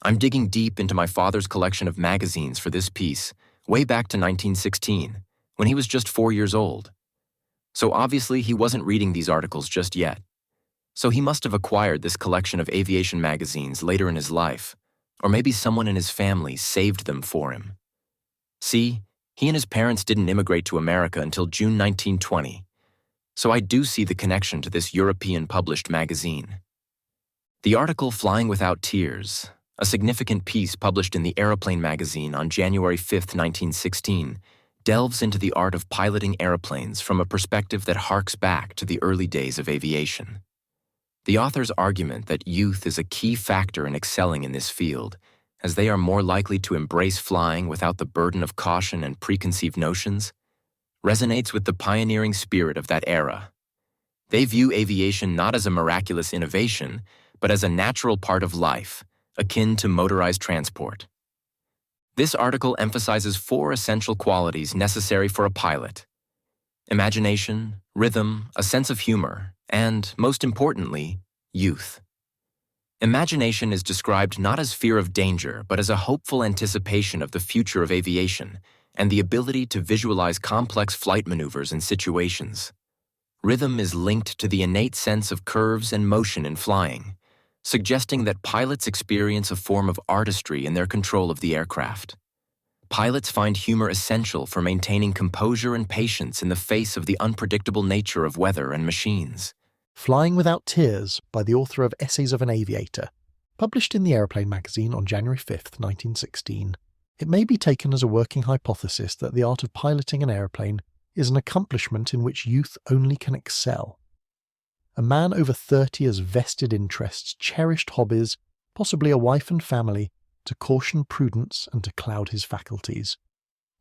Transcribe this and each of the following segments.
I'm digging deep into my father's collection of magazines for this piece, way back to 1916, when he was just 4 years old. So obviously he wasn't reading these articles just yet. So he must have acquired this collection of aviation magazines later in his life, or maybe someone in his family saved them for him. See, he and his parents didn't immigrate to America until June 1920, so I do see the connection to this European published magazine. The article Flying Without Tears, a significant piece published in the Aeroplane magazine on January 5, 1916, delves into the art of piloting aeroplanes from a perspective that harks back to the early days of aviation. The author's argument that youth is a key factor in excelling in this field, as they are more likely to embrace flying without the burden of caution and preconceived notions, resonates with the pioneering spirit of that era. They view aviation not as a miraculous innovation, but as a natural part of life, akin to motorized transport. This article emphasizes 4 essential qualities necessary for a pilot: imagination, rhythm, a sense of humor, and, most importantly, youth. Imagination is described not as fear of danger, but as a hopeful anticipation of the future of aviation and the ability to visualize complex flight maneuvers and situations. Rhythm is linked to the innate sense of curves and motion in flying, suggesting that pilots experience a form of artistry in their control of the aircraft. Pilots find humor essential for maintaining composure and patience in the face of the unpredictable nature of weather and machines. Flying Without Tears by the author of Essays of an Aviator, published in the Aeroplane magazine on January 5, 1916. It may be taken as a working hypothesis that the art of piloting an aeroplane is an accomplishment in which youth only can excel. A man over 30 has vested interests, cherished hobbies, possibly a wife and family, to caution prudence and to cloud his faculties.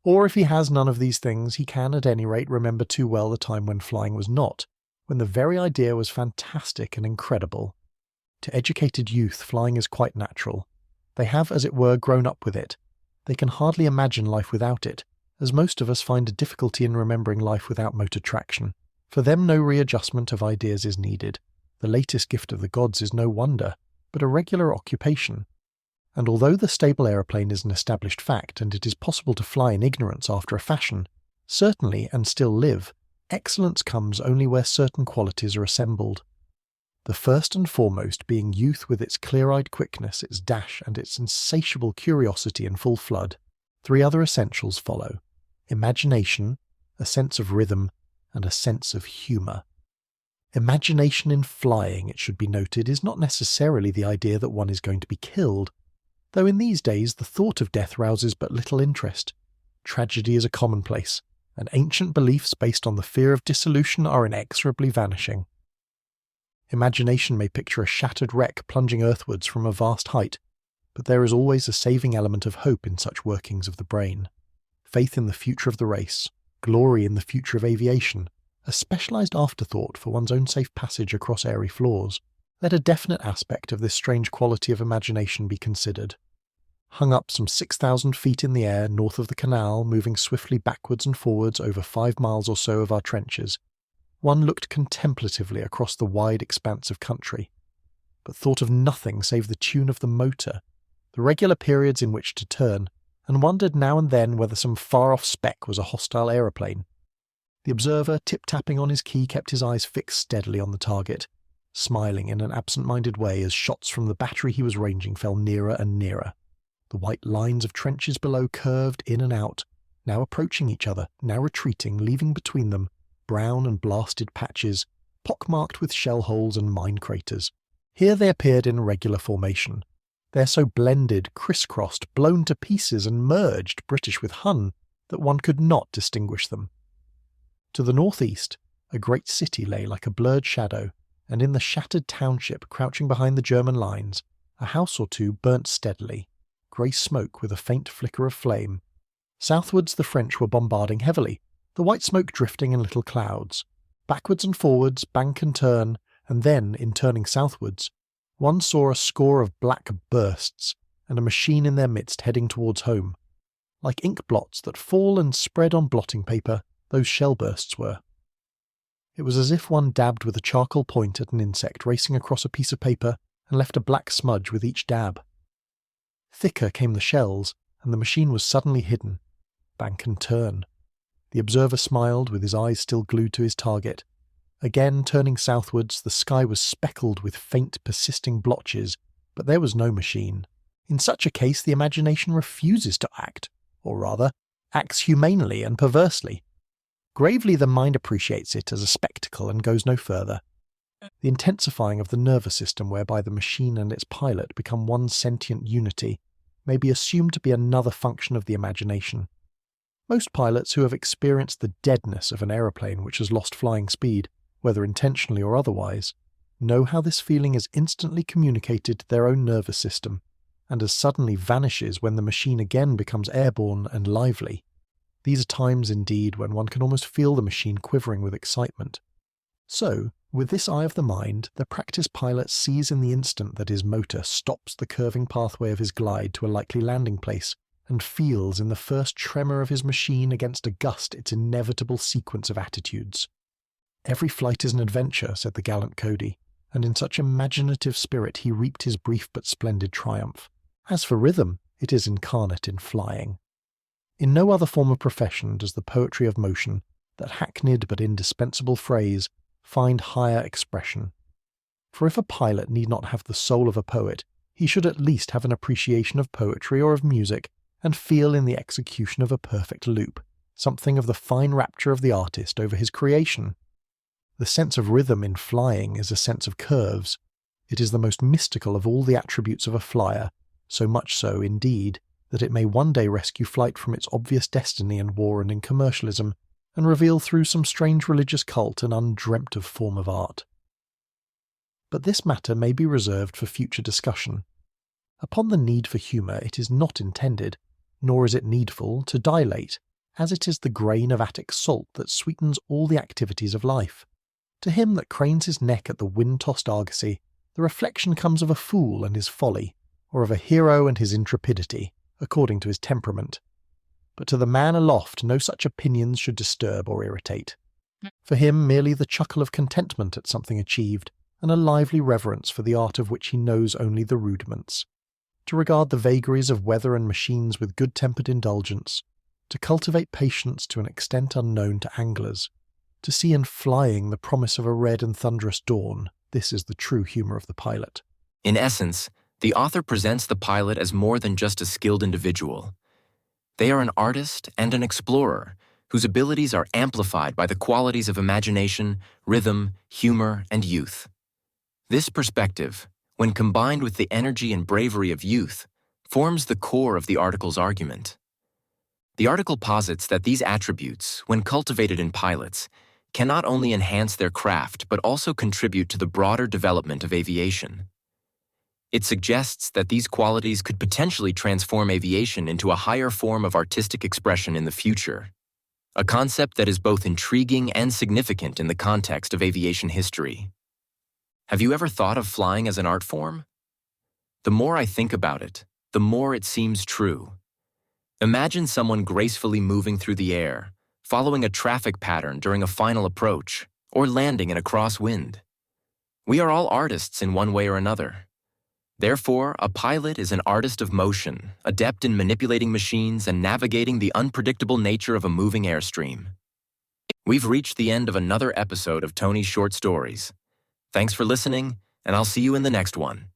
Or if he has none of these things, he can at any rate remember too well the time when flying was not, when the very idea was fantastic and incredible. To educated youth, flying is quite natural. They have, as it were, grown up with it. They can hardly imagine life without it, as most of us find a difficulty in remembering life without motor traction. For them no readjustment of ideas is needed. The latest gift of the gods is no wonder, but a regular occupation. And although the stable aeroplane is an established fact, and it is possible to fly in ignorance after a fashion, certainly, and still live, excellence comes only where certain qualities are assembled. The first and foremost being youth with its clear-eyed quickness, its dash, and its insatiable curiosity in full flood. 3 other essentials follow: imagination, a sense of rhythm, and a sense of humour. Imagination in flying, it should be noted, is not necessarily the idea that one is going to be killed, though in these days the thought of death rouses but little interest. Tragedy is a commonplace, and ancient beliefs based on the fear of dissolution are inexorably vanishing. Imagination may picture a shattered wreck plunging earthwards from a vast height, but there is always a saving element of hope in such workings of the brain. Faith in the future of the race, glory in the future of aviation, a specialized afterthought for one's own safe passage across airy floors. Let a definite aspect of this strange quality of imagination be considered. Hung up some 6,000 feet in the air north of the canal, moving swiftly backwards and forwards over 5 miles or so of our trenches, one looked contemplatively across the wide expanse of country, but thought of nothing save the tune of the motor, the regular periods in which to turn, and wondered now and then whether some far-off speck was a hostile aeroplane. The observer, tip-tapping on his key, kept his eyes fixed steadily on the target, smiling in an absent-minded way as shots from the battery he was ranging fell nearer and nearer. The white lines of trenches below curved in and out, now approaching each other, now retreating, leaving between them brown and blasted patches, pockmarked with shell holes and mine craters. Here they appeared in regular formation. They're so blended, crisscrossed, blown to pieces and merged, British with Hun, that one could not distinguish them. To the northeast, a great city lay like a blurred shadow, and in the shattered township crouching behind the German lines, a house or two burnt steadily, grey smoke with a faint flicker of flame. Southwards the French were bombarding heavily, the white smoke drifting in little clouds. Backwards and forwards, bank and turn, and then, in turning southwards, one saw a score of black bursts, and a machine in their midst heading towards home. Like ink blots that fall and spread on blotting paper, those shell bursts were. It was as if one dabbed with a charcoal point at an insect racing across a piece of paper and left a black smudge with each dab. thicker came the shells, and the machine was suddenly hidden. Bank and turn. The observer smiled, with his eyes still glued to his target. Again, turning southwards, the sky was speckled with faint, persisting blotches, but there was no machine. In such a case, the imagination refuses to act, or rather, acts humanely and perversely. Gravely, the mind appreciates it as a spectacle and goes no further. The intensifying of the nervous system whereby the machine and its pilot become one sentient unity may be assumed to be another function of the imagination. Most pilots who have experienced the deadness of an aeroplane which has lost flying speed, whether intentionally or otherwise, know how this feeling is instantly communicated to their own nervous system, and as suddenly vanishes when the machine again becomes airborne and lively. These are times indeed when one can almost feel the machine quivering with excitement. So, with this eye of the mind, the practiced pilot sees in the instant that his motor stops the curving pathway of his glide to a likely landing place, and feels in the first tremor of his machine against a gust its inevitable sequence of attitudes. "Every flight is an adventure," said the gallant Cody, and in such imaginative spirit he reaped his brief but splendid triumph. As for rhythm, it is incarnate in flying. In no other form of profession does the poetry of motion, that hackneyed but indispensable phrase, find higher expression. For if a pilot need not have the soul of a poet, he should at least have an appreciation of poetry or of music, and feel in the execution of a perfect loop something of the fine rapture of the artist over his creation. The sense of rhythm in flying is a sense of curves. It is the most mystical of all the attributes of a flyer, so much so, indeed, that it may one day rescue flight from its obvious destiny in war and in commercialism, and reveal through some strange religious cult an undreamt of form of art. But this matter may be reserved for future discussion. Upon the need for humour it is not intended, nor is it needful, to dilate, as it is the grain of Attic salt that sweetens all the activities of life. To him that cranes his neck at the wind-tossed argosy, the reflection comes of a fool and his folly, or of a hero and his intrepidity, according to his temperament. But to the man aloft no such opinions should disturb or irritate. For him merely the chuckle of contentment at something achieved, and a lively reverence for the art of which he knows only the rudiments. To regard the vagaries of weather and machines with good-tempered indulgence, to cultivate patience to an extent unknown to anglers, to see in flying the promise of a red and thunderous dawn, this is the true humour of the pilot. In essence, the author presents the pilot as more than just a skilled individual. They are an artist and an explorer, whose abilities are amplified by the qualities of imagination, rhythm, humor, and youth. This perspective, when combined with the energy and bravery of youth, forms the core of the article's argument. The article posits that these attributes, when cultivated in pilots, can not only enhance their craft but also contribute to the broader development of aviation. It suggests that these qualities could potentially transform aviation into a higher form of artistic expression in the future, a concept that is both intriguing and significant in the context of aviation history. Have you ever thought of flying as an art form? The more I think about it, the more it seems true. Imagine someone gracefully moving through the air, following a traffic pattern during a final approach, or landing in a crosswind. We are all artists in one way or another. Therefore, a pilot is an artist of motion, adept in manipulating machines and navigating the unpredictable nature of a moving airstream. We've reached the end of another episode of Tony's Short Stories. Thanks for listening, and I'll see you in the next one.